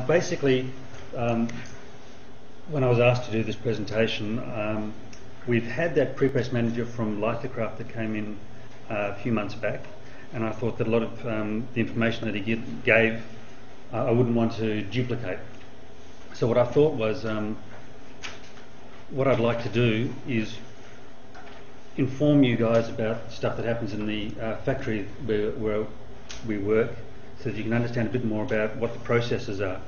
Basically, when I was asked to do this presentation, we've had that pre-press manager from Lithograft that came in a few months back, and I thought that a lot of the information that he gave I wouldn't want to duplicate. So what I thought was, what I'd like to do is inform you guys about stuff that happens in the factory where we work, so that you can understand a bit more about what the processes are.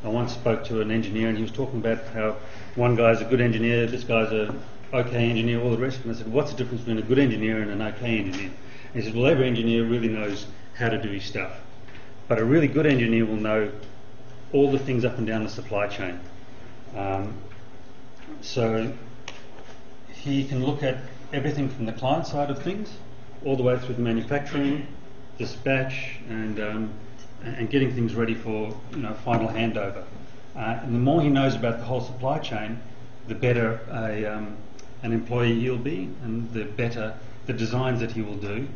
I once spoke to an engineer and he was talking about how one guy's a good engineer, this guy's a okay engineer, all the rest of them. I said, what's the difference between a good engineer and an okay engineer? And he said, well, every engineer really knows how to do his stuff, but a really good engineer will know all the things up and down the supply chain. So he can look at everything from the client side of things all the way through the manufacturing, dispatch, and getting things ready for final handover. And the more he knows about the whole supply chain, the better an employee he'll be, and the better the designs that he will do,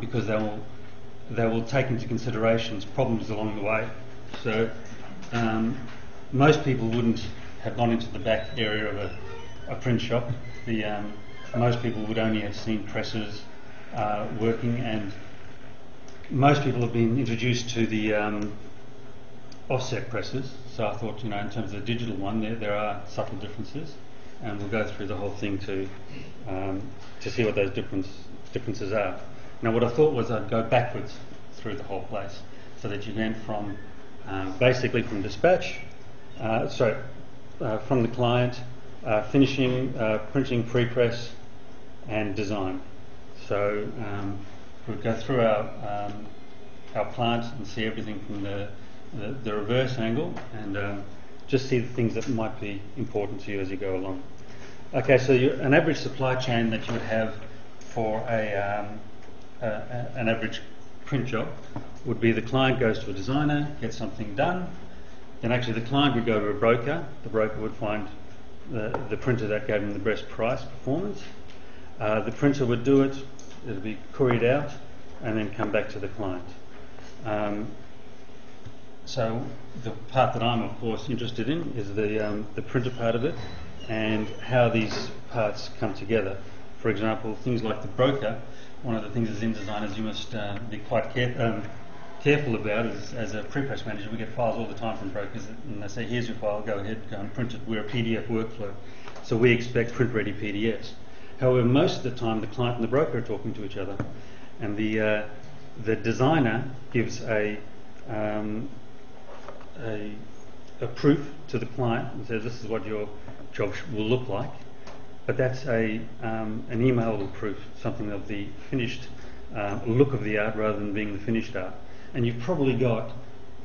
because they will take into consideration problems along the way. So most people wouldn't have gone into the back area of a print shop. Most people would only have seen presses working, and most people have been introduced to the offset presses. So I thought, in terms of the digital one, there are subtle differences, and we'll go through the whole thing to see what those differences are. Now, what I thought was I'd go backwards through the whole place, so that you went from basically from dispatch, from the client, finishing, printing, pre-press, and design. So we'll go through our plant and see everything from the reverse angle, and just see the things that might be important to you as you go along. Okay, so an average supply chain that you would have for an average print job would be the client goes to a designer, gets something done, then actually the client would go to a broker. The broker would find the printer that gave him the best price performance. The printer would do it, it'll be couriered out, and then come back to the client. So the part that I'm of course interested in is the printer part of it, and how these parts come together. For example, things like the broker, one of the things as InDesigners you must be quite careful about is, as a pre-press manager, we get files all the time from brokers, and they say, here's your file, go ahead, go and print it. We're a PDF workflow, so we expect print-ready PDFs. However, most of the time the client and the broker are talking to each other, and the designer gives a proof to the client and says, this is what your job will look like, but that's an emailable proof, something of the finished look of the art rather than being the finished art. And you've probably got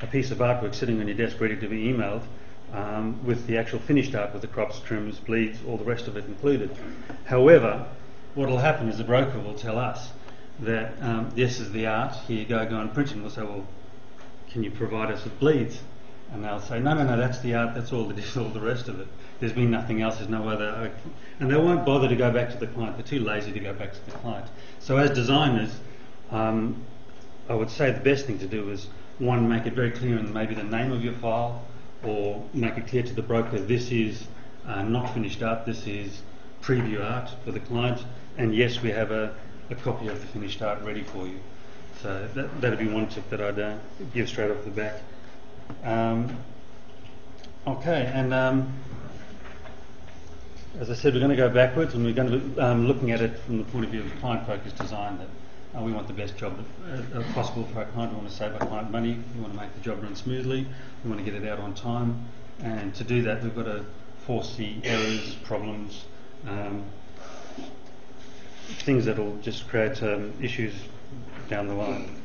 a piece of artwork sitting on your desk ready to be emailed, with the actual finished art with the crops, trims, bleeds, all the rest of it included. However, what will happen is the broker will tell us that this is the art, here you go and print it, and we'll say, well, can you provide us with bleeds? And they'll say, no, that's the art, that's all it is, all the rest of it. There's been nothing else, there's no other. And they won't bother to go back to the client, they're too lazy to go back to the client. So as designers, I would say the best thing to do is, one, make it very clear in maybe the name of your file, or make it clear to the broker this is not finished art, this is preview art for the client, and yes, we have a copy of the finished art ready for you. So that'd be one tip that I'd give straight off the back. Okay, and as I said, we're going to go backwards, and we're going to be looking at it from the point of view of client-focused design, that we want the best job possible for our client. We want to save our client money, we want to make the job run smoothly, we want to get it out on time, and to do that we've got to foresee errors, problems, things that will just create issues down the line.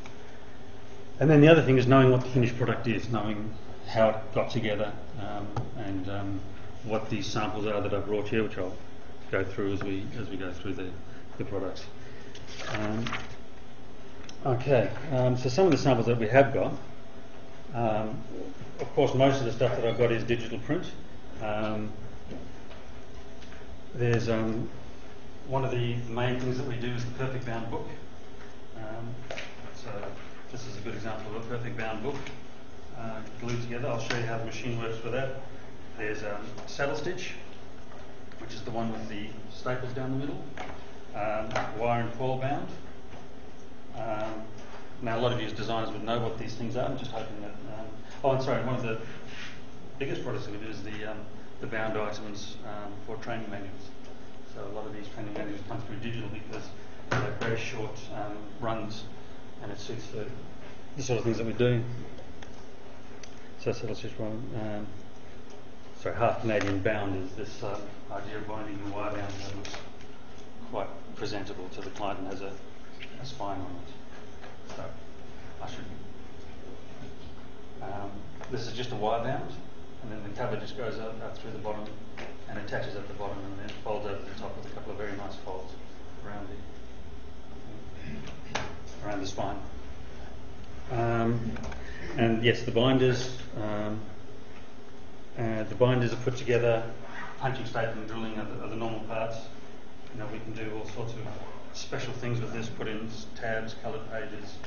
And then the other thing is knowing what the finished product is, knowing how it got together, and what these samples are that I've brought here, which I'll go through as we go through the products. So some of the samples that we have got, of course most of the stuff that I've got is digital print. There's one of the main things that we do is the perfect bound book. So this is a good example of a perfect bound book. glued together. I'll show you how the machine works for that. There's saddle stitch, which is the one with the staples down the middle, wire and coil bound. Now a lot of you as designers would know what these things are. I'm just hoping that... oh, and sorry, one of the biggest products of it is the bound items for training manuals. So a lot of these training manuals come through digital because they're very short runs, and it suits the sort of things that we do. So saddle stitch one. Sorry, half Canadian bound is this idea of binding a wire bound that looks quite presentable to the client and has a spine on it. So I should. This is just a wire bound, and then the cover just goes out through the bottom and attaches at the bottom, and then folds over the top with a couple of very nice folds around the spine. And yes, the binders. The binders are put together. Punching, stapling, drilling are the normal parts. You know, we can do all sorts of special things with this. Put in tabs, coloured pages,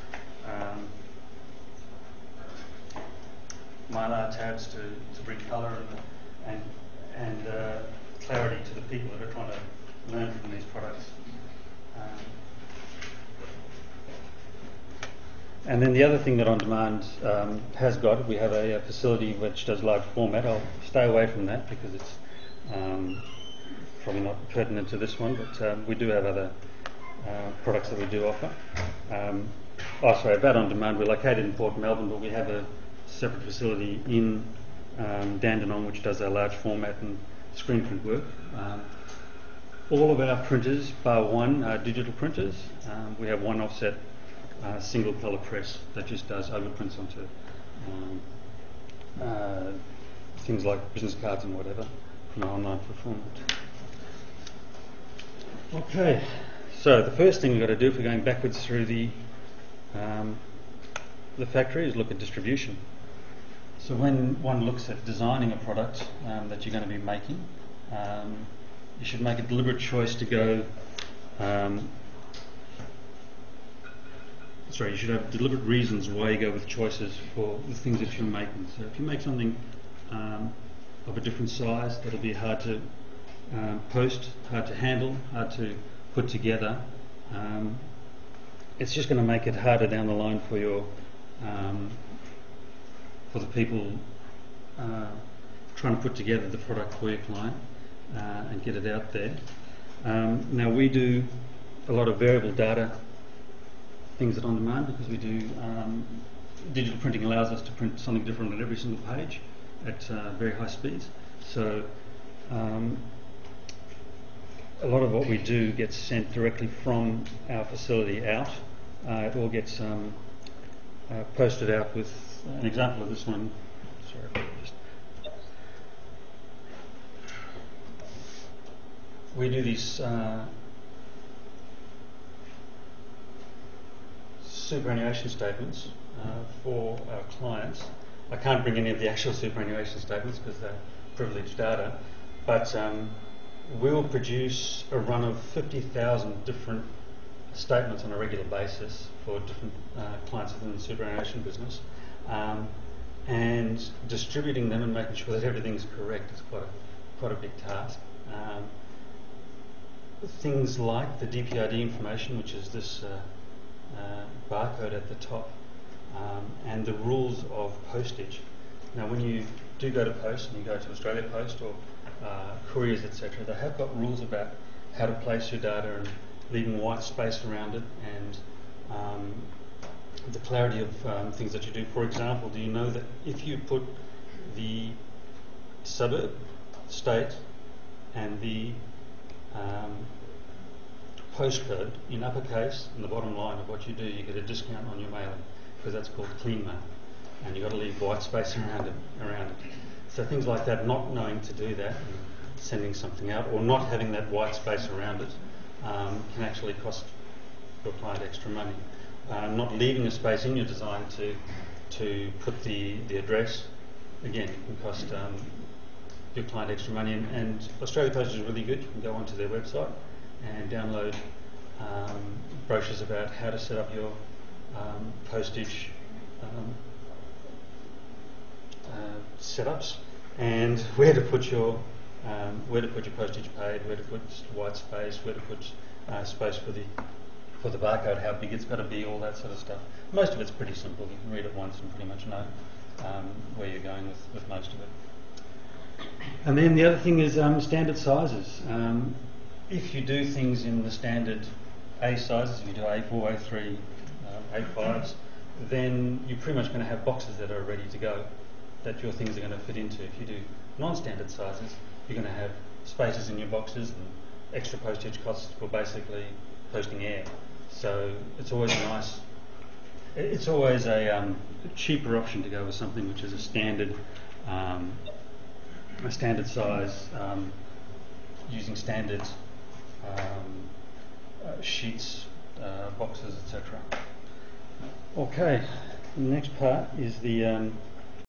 mylar tabs to bring colour and clarity to the people that are trying to learn from these products. And then the other thing that On Demand has got, we have a facility which does large format. I'll stay away from that because it's probably not pertinent to this one, but we do have other products that we do offer. About On Demand, we're located in Port Melbourne, but we have a separate facility in Dandenong which does our large format and screen print work. All of our printers, bar one, are digital printers. We have one offset single colour press that just does overprints onto things like business cards and whatever from our online fulfillment. Okay, so the first thing we've got to do if we're going backwards through the factory is look at distribution. So when one looks at designing a product that you're going to be making, you should make a deliberate choice to go you should have deliberate reasons why you go with choices for the things that you're making. So if you make something of a different size, that'll be hard to post, hard to handle, hard to put together. It's just going to make it harder down the line for your for the people trying to put together the product for your client and get it out there. Now we do a lot of variable data things at On Demand because we do digital printing allows us to print something different on every single page at very high speeds. So a lot of what we do gets sent directly from our facility out. It all gets posted out with an example of this one. We do these superannuation statements for our clients. I can't bring any of the actual superannuation statements because they're privileged data, but we will produce a run of 50,000 different statements on a regular basis for different clients within the superannuation business, and distributing them and making sure that everything's correct is quite a big task. Things like the DPID information, which is this barcode at the top, and the rules of postage. Now when you do go to post and you go to Australia Post or couriers, etc., they have got rules about how to place your data and leaving white space around it, and the clarity of things that you do. For example, do you know that if you put the suburb, state and the postcode in uppercase in the bottom line of what you do, you get a discount on your mailing because that's called clean mail, and you've got to leave white space around it. So things like that, not knowing to do that and sending something out, or not having that white space around it, can actually cost your client extra money. Not leaving a space in your design to put the address, again, can cost your client extra money. And Australia Post is really good. You can go onto their website and download brochures about how to set up your postage setups, and where to put your postage paid, where to put white space, where to put space for the barcode, how big it's got to be, all that sort of stuff. Most of it's pretty simple. You can read it once and pretty much know where you're going with most of it. And then the other thing is standard sizes. If you do things in the standard A sizes, if you do A4, A3, A5s, then you're pretty much going to have boxes that are ready to go that your things are going to fit into. If you do non-standard sizes, you're going to have spaces in your boxes and extra postage costs for basically posting air. So it's always a cheaper option to go with something which is a standard size, using standard sheets, boxes, etc. Okay, the next part is the